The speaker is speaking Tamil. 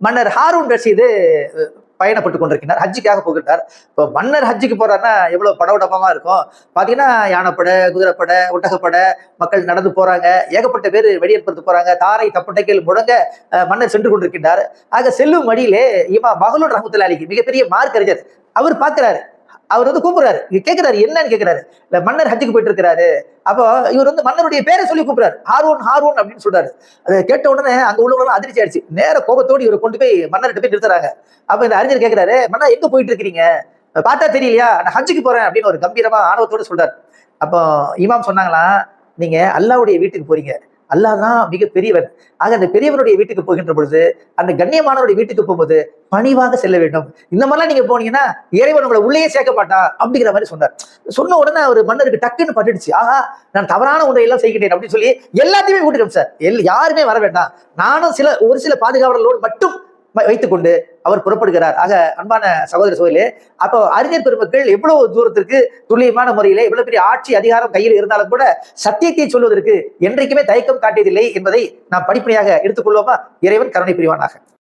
மன்னர் ஹாரூன் ரஷீது பயணப்பட்டு கொண்டிருக்கிறார், ஹஜ்ஜுக்காக போகின்றார். இப்போ மன்னர் ஹஜ்ஜுக்கு போறாருன்னா எவ்வளவு படபடப்பமா இருக்கும் பாத்தீங்கன்னா. யானைப்படை, குதிரைப்படை, ஒட்டகப்படை, மக்கள் நடந்து போறாங்க, ஏகப்பட்ட பேர் வெளியேற்படுத்த போறாங்க, தாரை தப்பட்டைகள் முழங்க மன்னர் சென்று கொண்டிருக்கின்றார். ஆக செல்லும் வழியிலே இமாம் பஹ்லூன் ரஹ்மத்துல்லாஹி அலைஹி மிகப்பெரிய மார்க் அறிஞர், அவர் பார்க்கிறாரு. அவர் கூப்பிடுறாரு, கேட்கிறாரு என்னன்னு கேட்கிறாரு. இல்ல மன்னர் ஹஜ்ஜுக்கு போயிட்டு இருக்கிறாரு. அப்போ இவர் மன்னருடைய பேரை சொல்லி கூப்பிடுறாரு, ஹாரூன் ஹாரூன் அப்படின்னு சொல்றாரு. அதை கேட்ட உடனே அங்க உள்ளவங்க அதிர்ச்சி ஆயிடுச்சு. நேர கோபத்தோடு இவரை கொண்டு போய் மன்னர்கிட்ட போய் நிறுத்துறாங்க. அப்ப இந்த அறிஞர் கேட்கிறாரு, மன்னர் எங்க போயிட்டு இருக்கிறீங்க, பார்த்தா தெரியலையா, நான் ஹஜ்ஜுக்கு போறேன் அப்படின்னு ஒரு கம்பீரமா ஆணவத்தோடு சொல்றாரு. அப்போ இமாம் சொன்னாங்களாம், நீங்க அல்லாஹ்வுடைய வீட்டுக்கு போறீங்க, அல்லாஹ் தான் மிக பெரியவர். ஆக அந்த பெரியவருடைய வீட்டுக்கு போகின்ற பொழுது, அந்த கண்ணியமானவருடைய வீட்டுக்கு போகும்போது பணிவாக செல்ல வேண்டும். இந்த மாதிரிலாம் நீங்க போனீங்கன்னா இறைவன் உங்களை உள்ளே சேர்க்க மாட்டான் அப்படிங்கிற மாதிரி சொன்னார். சொன்ன உடனே அவர் மன்னருக்கு டக்குன்னு பட்டுடுச்சு. ஆஹா, நான் தவறான ஒன்றை எல்லாம் செய்கிறேன் அப்படின்னு சொல்லி எல்லாத்தையுமே வீட்டுக்கு சார், யாருமே வர வேண்டாம், நானும் ஒரு சில பாதுகாவலர்களோடு மட்டும் வைத்துக்கொண்டு அவர் புறப்படுகிறார். ஆக அன்பான சகோதர சகோதரிகளே, அப்போ அறிஞர் பெருமக்கள் எவ்வளவு தூரத்திற்கு துல்லியமான முறையிலே எவ்வளவு பெரிய ஆட்சி அதிகாரம் கையில் இருந்தாலும் கூட சத்தியத்தை சொல்வதற்கு என்றைக்குமே தயக்கம் காட்டியதில்லை என்பதை நாம் படிப்படியாக எடுத்துக்கொள்வோமா? இறைவன் கருணை புரிவானாக.